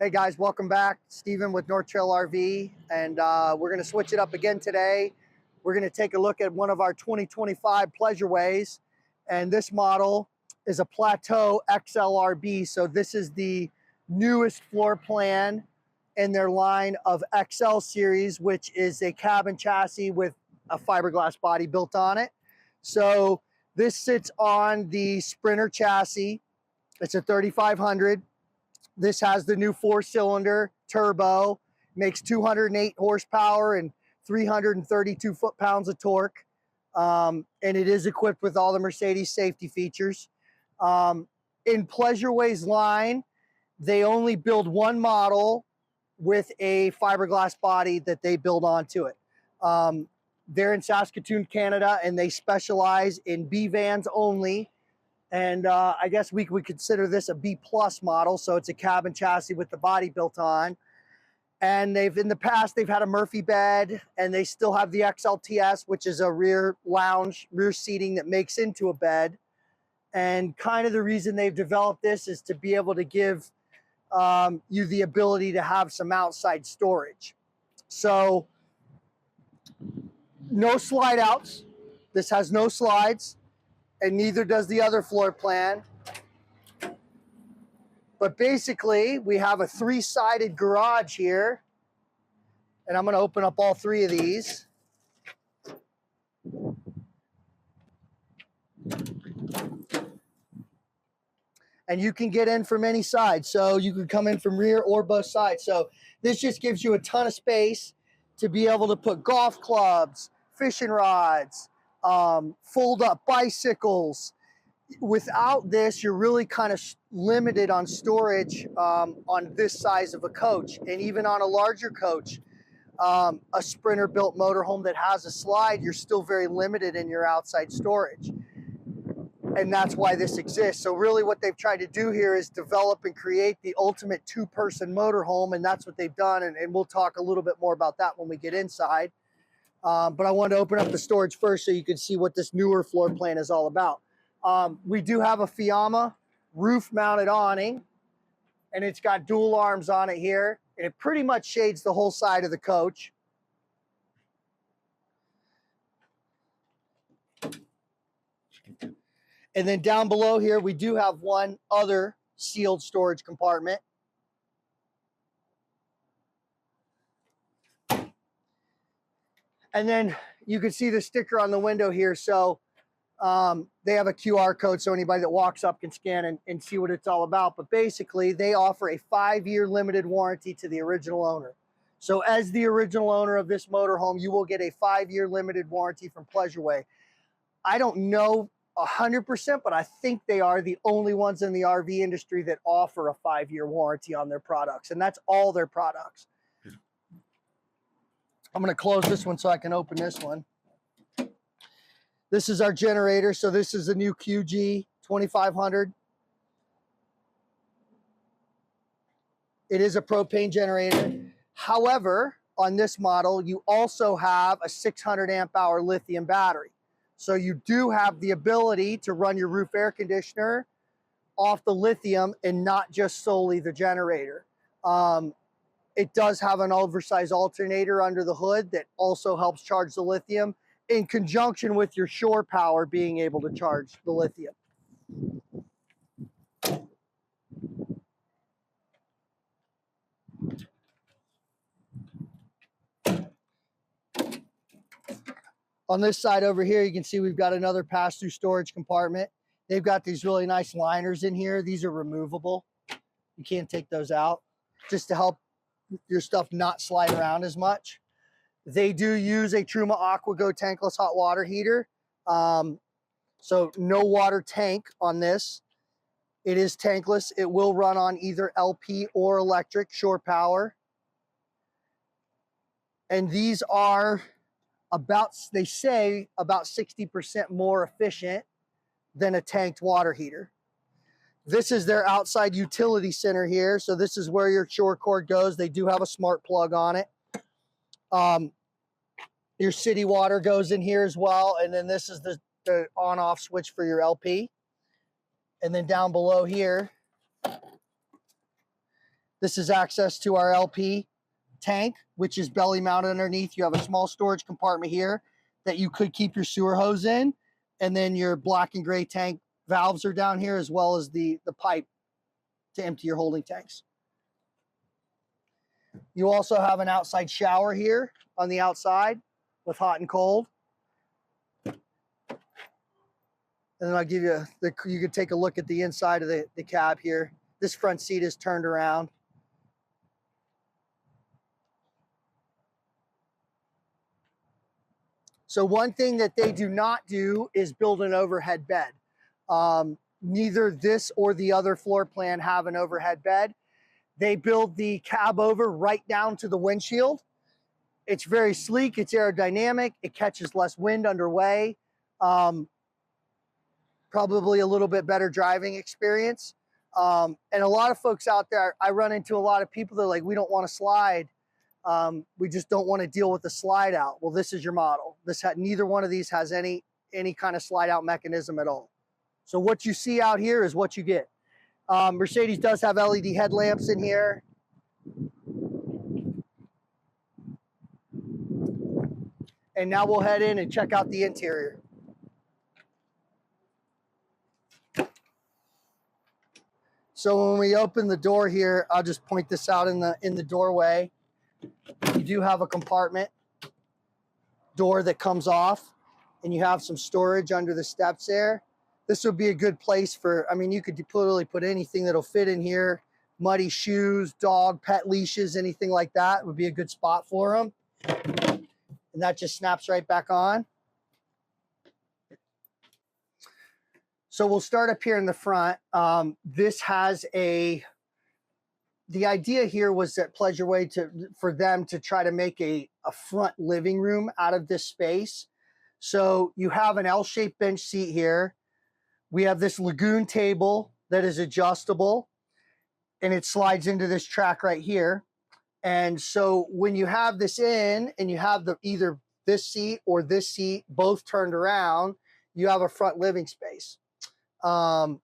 Hey guys, welcome back. Steven with North Trail RV, and we're going to switch it up again today. We're going to take a look at one of our 2025 Pleasureways, and this model is a Plateau XLRB. So this is the newest floor plan in their line of XL series, which is a cabin chassis with a fiberglass body built on it. So this sits on the Sprinter chassis. It's a 3500. This has the new 4-cylinder turbo, makes 208 horsepower and 332 foot-pounds of torque. And it is equipped with all the Mercedes safety features. In Pleasureways line, they only build one model with a fiberglass body that they build onto it. They're in Saskatoon, Canada, and they specialize in B vans only. And I guess we would consider this a B+ model. So it's a cabin chassis with the body built on. And in the past, they've had a Murphy bed, and they still have the XLTS, which is a rear lounge, rear seating that makes into a bed. And kind of the reason they've developed this is to be able to give you the ability to have some outside storage. So no slide outs. This has no slides, and neither does the other floor plan. But basically, we have a 3-sided garage here, and I'm going to open up all 3 of these. And you can get in from any side. So you can come in from rear or both sides. So this just gives you a ton of space to be able to put golf clubs, fishing rods, fold up bicycles. Without this, you're really kind of limited on storage on this size of a coach. And even on a larger coach, a Sprinter built motorhome that has a slide, you're still very limited in your outside storage. And that's why this exists. So really what they've tried to do here is develop and create the ultimate 2-person motorhome, and that's what they've done. And we'll talk a little bit more about that when we get inside. But I wanted to open up the storage first so you can see what this newer floor plan is all about. We do have a Fiamma roof-mounted awning, and it's got dual arms on it here, and it pretty much shades the whole side of the coach. And then down below here, we do have one other sealed storage compartment. And then you can see the sticker on the window here. So they have a QR code so anybody that walks up can scan and see what it's all about. But basically, they offer a 5-year limited warranty to the original owner. So as the original owner of this motorhome, you will get a 5-year limited warranty from Pleasureways. I don't know 100%, but I think they are the only ones in the RV industry that offer a 5-year warranty on their products, and that's all their products. I'm going to close this one so I can open this one. This is our generator. So this is the new QG 2500. It is a propane generator. However, on this model, you also have a 600 amp hour lithium battery. So you do have the ability to run your roof air conditioner off the lithium and not just solely the generator. It does have an oversized alternator under the hood that also helps charge the lithium in conjunction with your shore power being able to charge the lithium. On this side over here, you can see we've got another pass-through storage compartment. They've got these really nice liners in here. These are removable. You can't take those out, just to help your stuff not slide around as much. They do use a Truma AquaGo tankless hot water heater. So no water tank on this. It is tankless. It will run on either LP or electric shore power. And these are they say about 60% more efficient than a tanked water heater. This is their outside utility center here. So this is where your shore cord goes. They do have a smart plug on it. Your city water goes in here as well. And then this is the on-off switch for your LP. And then down below here, This is access to our LP tank, which is belly mounted underneath. You have a small storage compartment here that you could keep your sewer hose in. And then your black and gray tank valves are down here, as well as the pipe to empty your holding tanks. You also have an outside shower here on the outside with hot and cold. And then I'll give you, you can take a look at the inside of the cab here. This front seat is turned around. So one thing that they do not do is build an overhead bed. Neither this or the other floor plan have an overhead bed. They build the cab over right down to the windshield. It's very sleek, it's aerodynamic, it catches less wind underway. Probably a little bit better driving experience. And a lot of folks out there, I run into a lot of people that are like, we don't want to slide. We just don't want to deal with the slide out. Well, this is your model. Neither one of these has any kind of slide out mechanism at all. So what you see out here is what you get. Mercedes does have LED headlamps in here. And now we'll head in and check out the interior. So when we open the door here, I'll just point this out in the doorway. You do have a compartment door that comes off, and you have some storage under the steps there. This would be a good place for, I mean, you could literally put anything that'll fit in here. Muddy shoes, dog, pet leashes, anything like that would be a good spot for them. And that just snaps right back on. So we'll start up here in the front. This has the idea here was that Pleasureway for them to try to make a front living room out of this space. So you have an L-shaped bench seat here. We have this lagoon table that is adjustable, and it slides into this track right here. And so when you have this in and you have either this seat or this seat both turned around, you have a front living space. That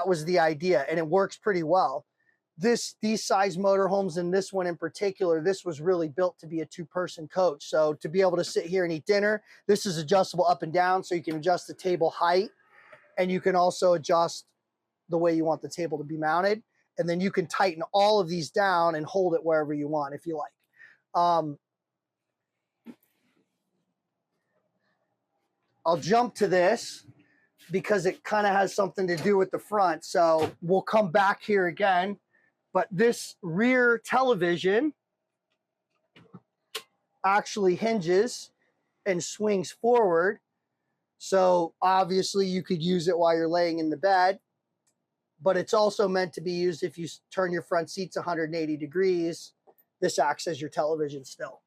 was the idea, and it works pretty well. These size motorhomes, and this one in particular, this was really built to be a two-person coach. So to be able to sit here and eat dinner, this is adjustable up and down, so you can adjust the table height, and you can also adjust the way you want the table to be mounted. And then you can tighten all of these down and hold it wherever you want if you like. I'll jump to this because it kind of has something to do with the front. So we'll come back here again. But this rear television actually hinges and swings forward. So obviously you could use it while you're laying in the bed, but it's also meant to be used if you turn your front seats 180 degrees. This acts as your television still.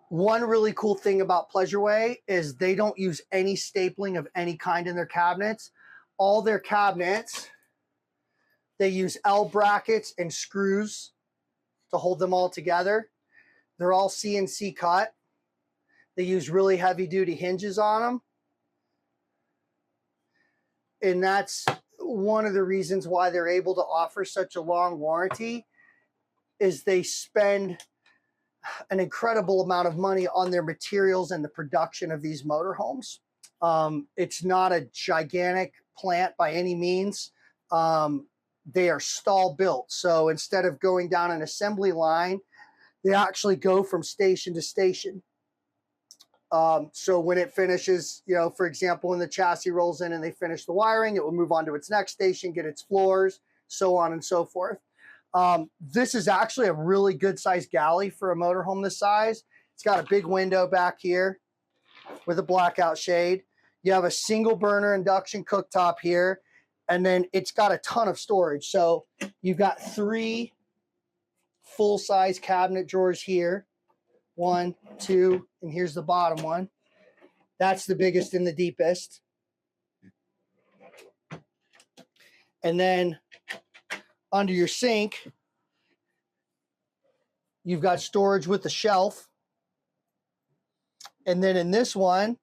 One really cool thing about Pleasureway is they don't use any stapling of any kind in their cabinets. All their cabinets, they use L brackets and screws to hold them all together. They're all CNC cut. They use really heavy duty hinges on them. And that's one of the reasons why they're able to offer such a long warranty, is they spend an incredible amount of money on their materials and the production of these motorhomes. It's not a gigantic plant by any means. They are stall built. So instead of going down an assembly line, they actually go from station to station. So when it finishes, you know, for example, when the chassis rolls in and they finish the wiring, it will move on to its next station, get its floors, so on and so forth. This is actually a really good sized galley for a motorhome this size. It's got a big window back here with a blackout shade. You have a single burner induction cooktop here, and then it's got a ton of storage. So you've got 3 full-size cabinet drawers here. 1, 2, and here's the bottom one. That's the biggest and the deepest. And then under your sink, you've got storage with the shelf. And then in this one,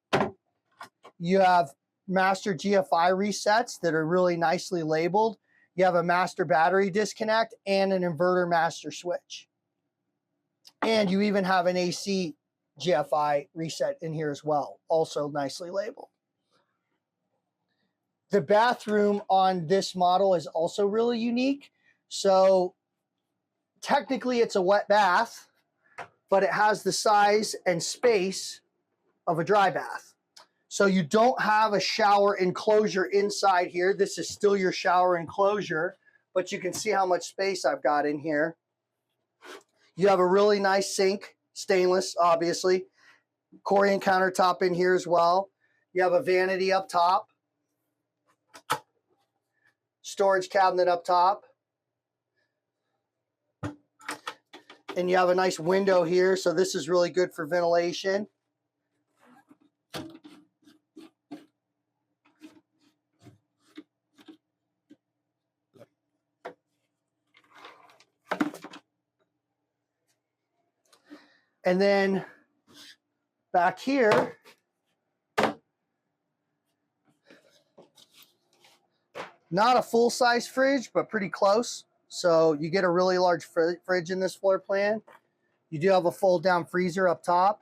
you have master GFI resets that are really nicely labeled. You have a master battery disconnect and an inverter master switch. And you even have an AC GFI reset in here as well, also nicely labeled. The bathroom on this model is also really unique. So technically it's a wet bath, but it has the size and space of a dry bath. So you don't have a shower enclosure inside here. This is still your shower enclosure, but you can see how much space I've got in here. You have a really nice sink, stainless, obviously. Corian countertop in here as well. You have a vanity up top. Storage cabinet up top. And you have a nice window here, so this is really good for ventilation. And then back here, not a full-size fridge, but pretty close. So you get a really large fridge in this floor plan. You do have a fold-down freezer up top.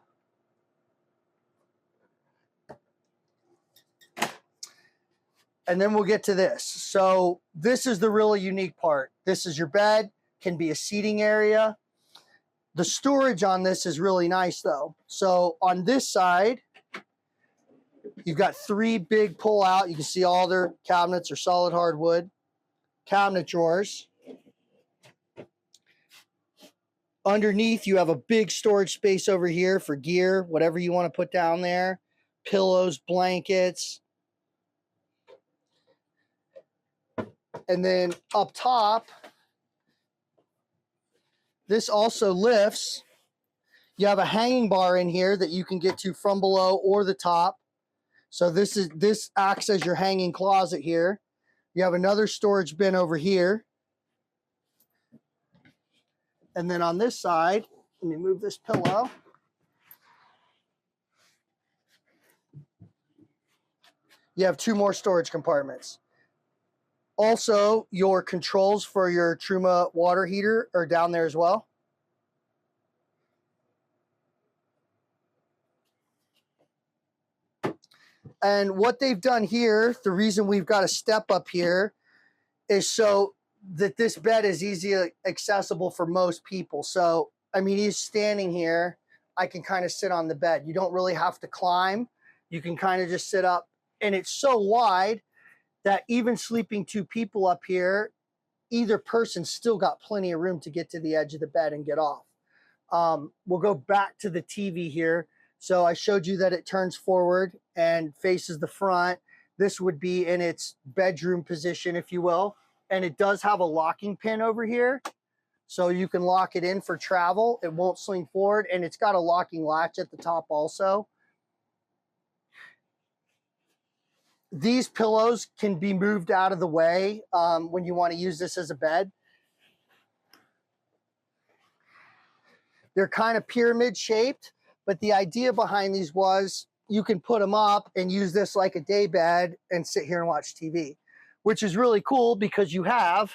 And then we'll get to this. So this is the really unique part. This is your bed, can be a seating area. The storage on this is really nice though. So on this side, you've got 3 big pull out. You can see all their cabinets are solid hardwood. Cabinet drawers. Underneath, you have a big storage space over here for gear, whatever you want to put down there. Pillows, blankets. And then up top, this also lifts. You have a hanging bar in here that you can get to from below or the top. So this acts as your hanging closet here. You have another storage bin over here. And then on this side, let me move this pillow. You have 2 more storage compartments. Also, your controls for your Truma water heater are down there as well. And what they've done here, the reason we've got a step up here is so that this bed is easily accessible for most people. So, I mean, he's standing here. I can kind of sit on the bed. You don't really have to climb. You can kind of just sit up. And it's so wide that even sleeping 2 people up here, either person still got plenty of room to get to the edge of the bed and get off. We'll go back to the TV here. So I showed you that it turns forward and faces the front. This would be in its bedroom position, if you will. And it does have a locking pin over here. So you can lock it in for travel. It won't swing forward. And it's got a locking latch at the top also. These pillows can be moved out of the way when you want to use this as a bed. They're kind of pyramid shaped, but the idea behind these was you can put them up and use this like a day bed and sit here and watch TV, which is really cool because you have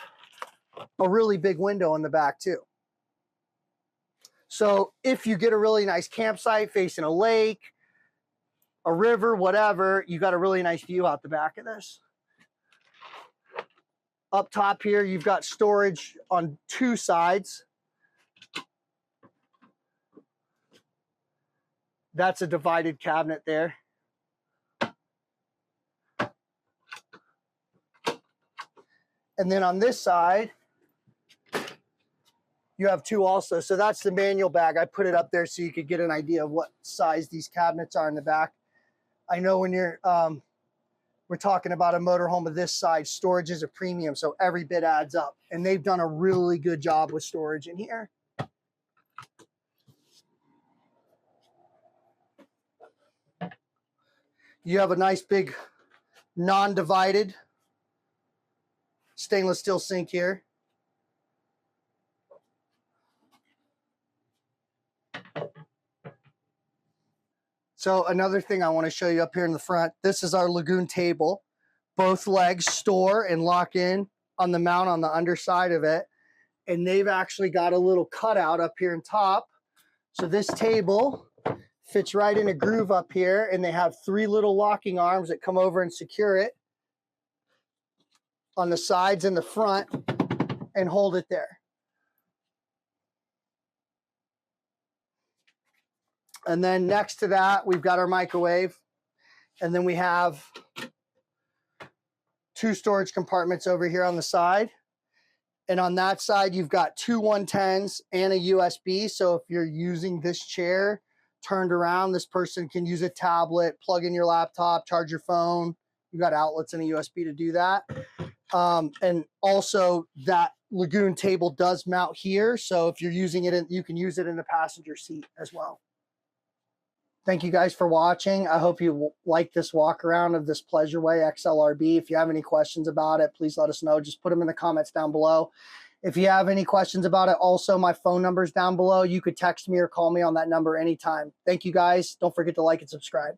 a really big window in the back too. So if you get a really nice campsite facing a lake, a river, whatever, you got a really nice view out the back of this. Up top here, you've got storage on 2 sides. That's a divided cabinet there. And then on this side, you have 2 also. So that's the manual bag. I put it up there so you could get an idea of what size these cabinets are in the back. I know when you're, we're talking about a motorhome of this size, storage is a premium, so every bit adds up. And they've done a really good job with storage in here. You have a nice big non-divided stainless steel sink here. So another thing I want to show you up here in the front, this is our Lagoon table. Both legs store and lock in on the mount on the underside of it. And they've actually got a little cutout up here in top. So this table fits right in a groove up here, and they have 3 little locking arms that come over and secure it on the sides and the front and hold it there. And then next to that, we've got our microwave. And then we have 2 storage compartments over here on the side. And on that side, you've got 2 110s and a USB. So if you're using this chair turned around, this person can use a tablet, plug in your laptop, charge your phone. You've got outlets and a USB to do that. And also that Lagoon table does mount here. So if you're using it, you can use it in the passenger seat as well. Thank you guys for watching. I hope you like this walk around of this Pleasureway XLRB. If you have any questions about it, please let us know. Just put them in the comments down below. If you have any questions about it, also my phone number is down below. You could text me or call me on that number anytime. Thank you guys. Don't forget to like and subscribe.